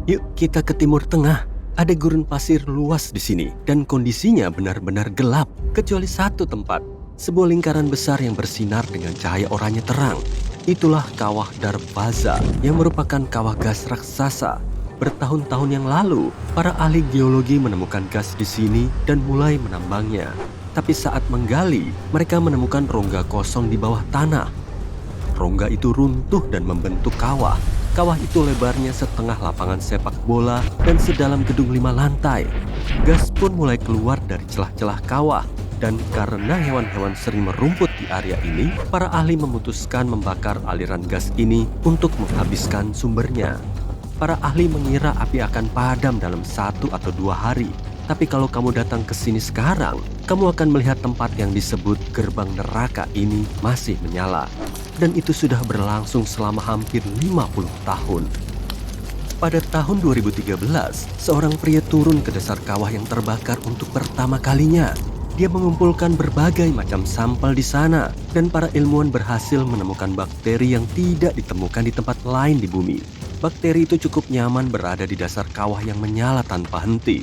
Yuk kita ke Timur Tengah. Ada gurun pasir luas di sini dan kondisinya benar-benar gelap kecuali satu tempat. Sebuah lingkaran besar yang bersinar dengan cahaya oranye terang. Itulah kawah Darvaza yang merupakan kawah gas raksasa. Bertahun-tahun yang lalu, para ahli geologi menemukan gas di sini dan mulai menambangnya. Tapi saat menggali, mereka menemukan rongga kosong di bawah tanah. Rongga itu runtuh dan membentuk kawah. Kawah itu lebarnya setengah lapangan sepak bola dan sedalam gedung 5 lantai. Gas pun mulai keluar dari celah-celah kawah. Dan karena hewan-hewan sering merumput di area ini, para ahli memutuskan membakar aliran gas ini untuk menghabiskan sumbernya. Para ahli mengira api akan padam dalam 1 atau 2 hari. Tapi kalau kamu datang ke sini sekarang, kamu akan melihat tempat yang disebut gerbang neraka ini masih menyala. Dan itu sudah berlangsung selama hampir 50 tahun. Pada tahun 2013, seorang pria turun ke dasar kawah yang terbakar untuk pertama kalinya. Dia mengumpulkan berbagai macam sampel di sana, dan para ilmuwan berhasil menemukan bakteri yang tidak ditemukan di tempat lain di bumi. Bakteri itu cukup nyaman berada di dasar kawah yang menyala tanpa henti.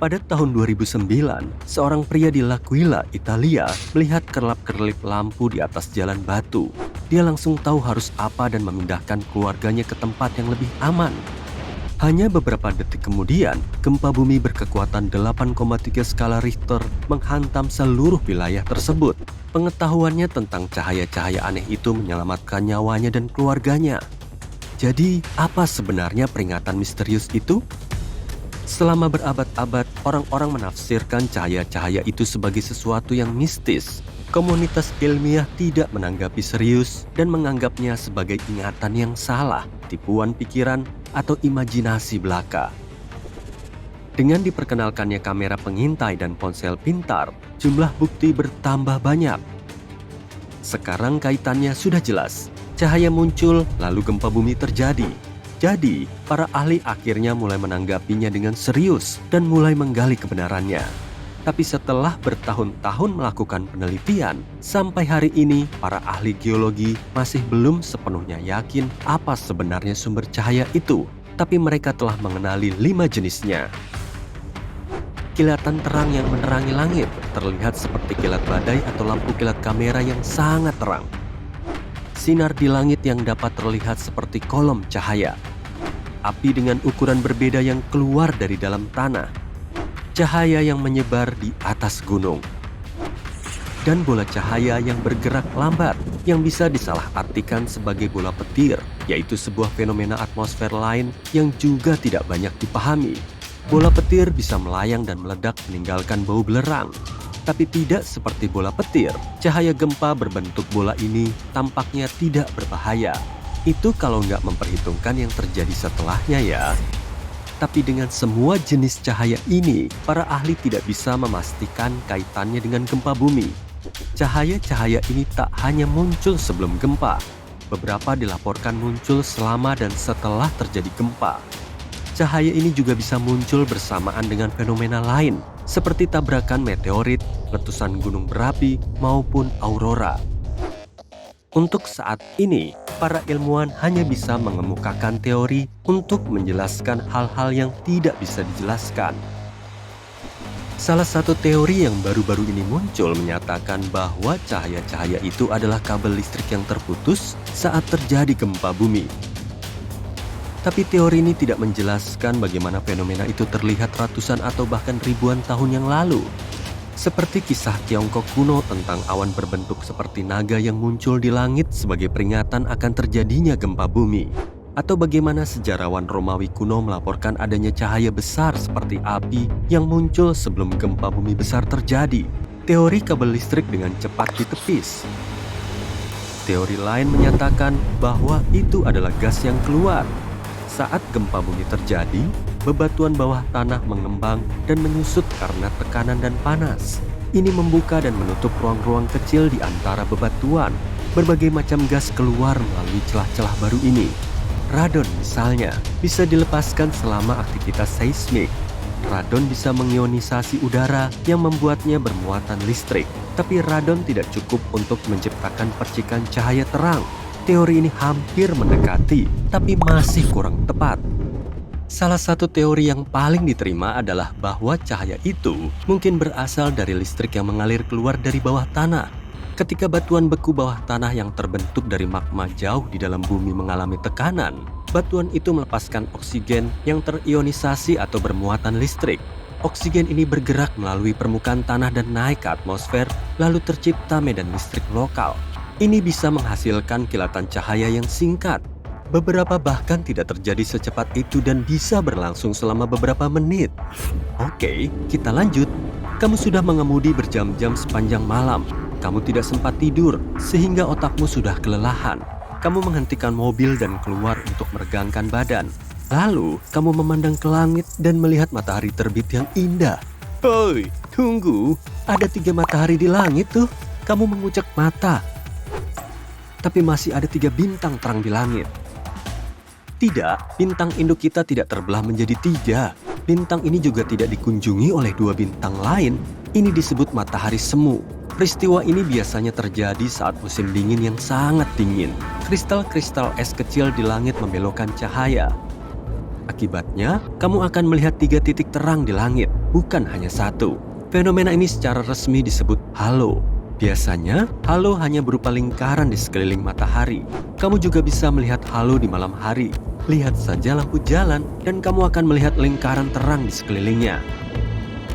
Pada tahun 2009, seorang pria di L'Aquila, Italia, melihat kerlap-kerlip lampu di atas jalan batu. Dia langsung tahu harus apa dan memindahkan keluarganya ke tempat yang lebih aman. Hanya beberapa detik kemudian, gempa bumi berkekuatan 8,3 skala Richter menghantam seluruh wilayah tersebut. Pengetahuannya tentang cahaya-cahaya aneh itu menyelamatkan nyawanya dan keluarganya. Jadi, apa sebenarnya peringatan misterius itu? Selama berabad-abad, orang-orang menafsirkan cahaya-cahaya itu sebagai sesuatu yang mistis. Komunitas ilmiah tidak menanggapi serius dan menganggapnya sebagai ingatan yang salah, tipuan pikiran, atau imajinasi belaka. Dengan diperkenalkannya kamera pengintai dan ponsel pintar, jumlah bukti bertambah banyak. Sekarang kaitannya sudah jelas. Cahaya muncul, lalu gempa bumi terjadi. Jadi, para ahli akhirnya mulai menanggapinya dengan serius dan mulai menggali kebenarannya. Tapi setelah bertahun-tahun melakukan penelitian, sampai hari ini para ahli geologi masih belum sepenuhnya yakin apa sebenarnya sumber cahaya itu. Tapi mereka telah mengenali 5 jenisnya. Kilatan terang yang menerangi langit terlihat seperti kilat badai atau lampu kilat kamera yang sangat terang. Sinar di langit yang dapat terlihat seperti kolom cahaya. Api dengan ukuran berbeda yang keluar dari dalam tanah. Cahaya yang menyebar di atas gunung. Dan bola cahaya yang bergerak lambat yang bisa disalahartikan sebagai bola petir, yaitu sebuah fenomena atmosfer lain yang juga tidak banyak dipahami. Bola petir bisa melayang dan meledak meninggalkan bau belerang. Tapi tidak seperti bola petir, cahaya gempa berbentuk bola ini tampaknya tidak berbahaya. Itu kalau nggak memperhitungkan yang terjadi setelahnya ya. Tapi dengan semua jenis cahaya ini, para ahli tidak bisa memastikan kaitannya dengan gempa bumi. Cahaya-cahaya ini tak hanya muncul sebelum gempa. Beberapa dilaporkan muncul selama dan setelah terjadi gempa. Cahaya ini juga bisa muncul bersamaan dengan fenomena lain, seperti tabrakan meteorit, letusan gunung berapi, maupun aurora. Untuk saat ini, para ilmuwan hanya bisa mengemukakan teori untuk menjelaskan hal-hal yang tidak bisa dijelaskan. Salah satu teori yang baru-baru ini muncul menyatakan bahwa cahaya-cahaya itu adalah kabel listrik yang terputus saat terjadi gempa bumi. Tapi teori ini tidak menjelaskan bagaimana fenomena itu terlihat ratusan atau bahkan ribuan tahun yang lalu. Seperti kisah Tiongkok kuno tentang awan berbentuk seperti naga yang muncul di langit sebagai peringatan akan terjadinya gempa bumi. Atau bagaimana sejarawan Romawi kuno melaporkan adanya cahaya besar seperti api yang muncul sebelum gempa bumi besar terjadi. Teori kabel listrik dengan cepat ditepis. Teori lain menyatakan bahwa itu adalah gas yang keluar. Saat gempa bumi terjadi, bebatuan bawah tanah mengembang dan menyusut karena tekanan dan panas. Ini membuka dan menutup ruang-ruang kecil di antara bebatuan. Berbagai macam gas keluar melalui celah-celah baru ini. Radon misalnya, bisa dilepaskan selama aktivitas seismik. Radon bisa mengionisasi udara yang membuatnya bermuatan listrik. Tapi radon tidak cukup untuk menciptakan percikan cahaya terang. teori ini hampir mendekati, tapi masih kurang tepat. Salah satu teori yang paling diterima adalah bahwa cahaya itu mungkin berasal dari listrik yang mengalir keluar dari bawah tanah. Ketika batuan beku bawah tanah yang terbentuk dari magma jauh di dalam bumi mengalami tekanan, batuan itu melepaskan oksigen yang terionisasi atau bermuatan listrik. Oksigen ini bergerak melalui permukaan tanah dan naik ke atmosfer, lalu tercipta medan listrik lokal. Ini bisa menghasilkan kilatan cahaya yang singkat. Beberapa bahkan tidak terjadi secepat itu dan bisa berlangsung selama beberapa menit. Oke, kita lanjut. Kamu sudah mengemudi berjam-jam sepanjang malam. Kamu tidak sempat tidur, sehingga otakmu sudah kelelahan. Kamu menghentikan mobil dan keluar untuk meregangkan badan. Lalu, kamu memandang ke langit dan melihat matahari terbit yang indah. Hoi, tunggu. Ada 3 matahari di langit tuh. Kamu mengucek mata. Tapi masih ada 3 bintang terang di langit. Tidak, bintang induk kita tidak terbelah menjadi 3. Bintang ini juga tidak dikunjungi oleh 2 bintang lain. Ini disebut matahari semu. Peristiwa ini biasanya terjadi saat musim dingin yang sangat dingin. Kristal-kristal es kecil di langit membelokkan cahaya. Akibatnya, kamu akan melihat 3 titik terang di langit, bukan hanya 1. Fenomena ini secara resmi disebut halo. Biasanya, halo hanya berupa lingkaran di sekeliling matahari. Kamu juga bisa melihat halo di malam hari. Lihat saja lampu jalan dan kamu akan melihat lingkaran terang di sekelilingnya.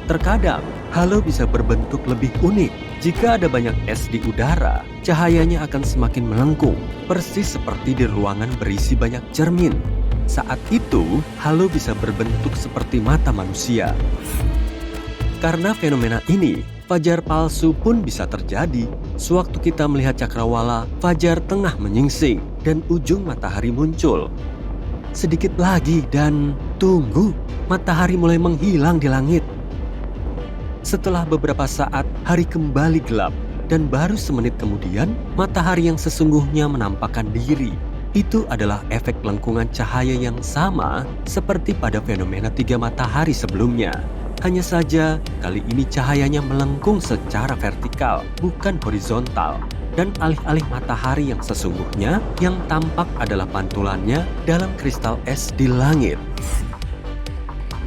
Terkadang, halo bisa berbentuk lebih unik. Jika ada banyak es di udara, cahayanya akan semakin melengkung, persis seperti di ruangan berisi banyak cermin. Saat itu, halo bisa berbentuk seperti mata manusia. Karena fenomena ini, fajar palsu pun bisa terjadi. Sewaktu kita melihat cakrawala, fajar tengah menyingsing dan ujung matahari muncul. Sedikit lagi dan tunggu, matahari mulai menghilang di langit. Setelah beberapa saat, hari kembali gelap dan baru semenit kemudian, matahari yang sesungguhnya menampakkan diri. Itu adalah efek lengkungan cahaya yang sama seperti pada fenomena 3 matahari sebelumnya. Hanya saja, kali ini cahayanya melengkung secara vertikal, bukan horizontal. Dan alih-alih matahari yang sesungguhnya, yang tampak adalah pantulannya dalam kristal es di langit.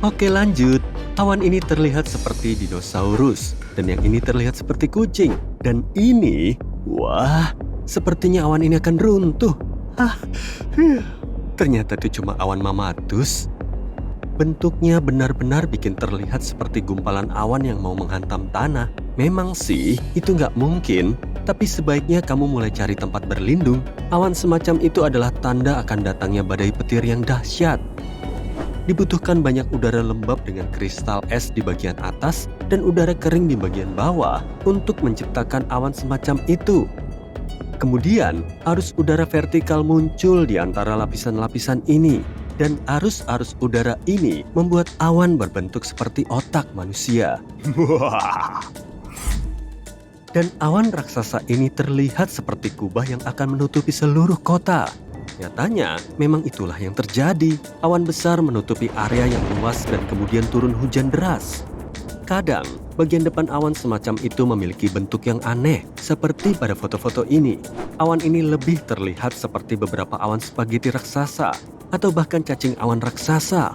Oke, lanjut. Awan ini terlihat seperti dinosaurus, dan yang ini terlihat seperti kucing. Dan ini, wah, sepertinya awan ini akan runtuh. Ternyata itu cuma awan mamatus. Bentuknya benar-benar bikin terlihat seperti gumpalan awan yang mau menghantam tanah. Memang sih, itu nggak mungkin. Tapi sebaiknya kamu mulai cari tempat berlindung. Awan semacam itu adalah tanda akan datangnya badai petir yang dahsyat. Dibutuhkan banyak udara lembab dengan kristal es di bagian atas dan udara kering di bagian bawah untuk menciptakan awan semacam itu. Kemudian, arus udara vertikal muncul di antara lapisan-lapisan ini. Dan arus-arus udara ini membuat awan berbentuk seperti otak manusia. Dan awan raksasa ini terlihat seperti kubah yang akan menutupi seluruh kota. Nyatanya, memang itulah yang terjadi. Awan besar menutupi area yang luas dan kemudian turun hujan deras. Kadang, bagian depan awan semacam itu memiliki bentuk yang aneh, seperti pada foto-foto ini. Awan ini lebih terlihat seperti beberapa awan spaghetti raksasa, atau bahkan cacing awan raksasa.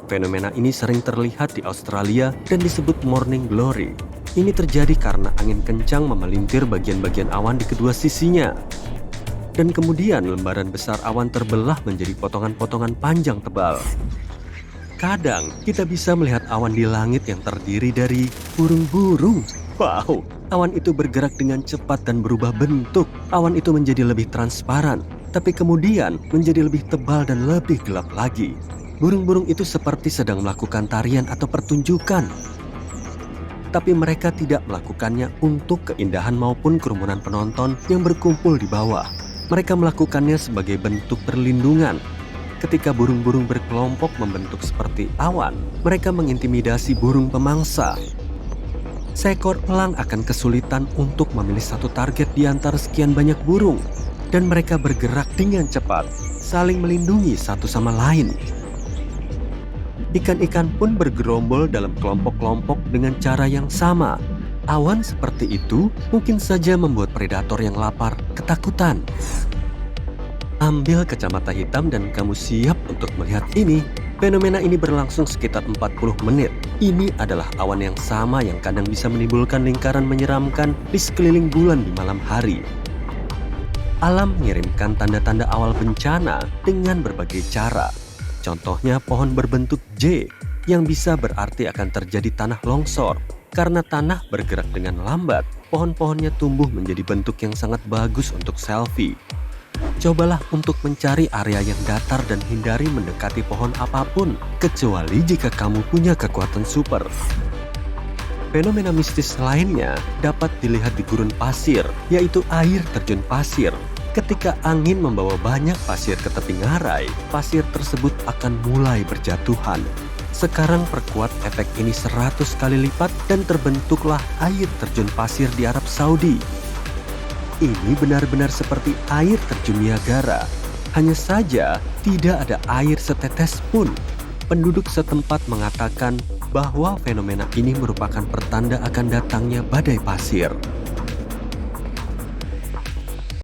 Fenomena ini sering terlihat di Australia dan disebut morning glory. Ini terjadi karena angin kencang memelintir bagian-bagian awan di kedua sisinya. Dan kemudian lembaran besar awan terbelah menjadi potongan-potongan panjang tebal. Kadang kita bisa melihat awan di langit yang terdiri dari burung-burung. Wow, awan itu bergerak dengan cepat dan berubah bentuk. Awan itu menjadi lebih transparan, tapi kemudian menjadi lebih tebal dan lebih gelap lagi. Burung-burung itu seperti sedang melakukan tarian atau pertunjukan. Tapi mereka tidak melakukannya untuk keindahan maupun kerumunan penonton yang berkumpul di bawah. Mereka melakukannya sebagai bentuk perlindungan. Ketika burung-burung berkelompok membentuk seperti awan, mereka mengintimidasi burung pemangsa. Seekor elang akan kesulitan untuk memilih satu target di antara sekian banyak burung. Dan mereka bergerak dengan cepat, saling melindungi satu sama lain. Ikan-ikan pun bergerombol dalam kelompok-kelompok dengan cara yang sama. Awan seperti itu mungkin saja membuat predator yang lapar ketakutan. Ambil kacamata hitam dan kamu siap untuk melihat ini. Fenomena ini berlangsung sekitar 40 menit. Ini adalah awan yang sama yang kadang bisa menimbulkan lingkaran menyeramkan di sekeliling bulan di malam hari. Alam mengirimkan tanda-tanda awal bencana dengan berbagai cara. Contohnya pohon berbentuk J yang bisa berarti akan terjadi tanah longsor. Karena tanah bergerak dengan lambat, pohon-pohonnya tumbuh menjadi bentuk yang sangat bagus untuk selfie. Cobalah untuk mencari area yang datar dan hindari mendekati pohon apapun, kecuali jika kamu punya kekuatan super. Fenomena mistis lainnya dapat dilihat di gurun pasir, yaitu air terjun pasir. Ketika angin membawa banyak pasir ke tepi ngarai, pasir tersebut akan mulai berjatuhan. Sekarang perkuat efek ini 100 kali lipat dan terbentuklah air terjun pasir di Arab Saudi. Ini benar-benar seperti air terjun Niagara. Hanya saja tidak ada air setetes pun. Penduduk setempat mengatakan bahwa fenomena ini merupakan pertanda akan datangnya badai pasir.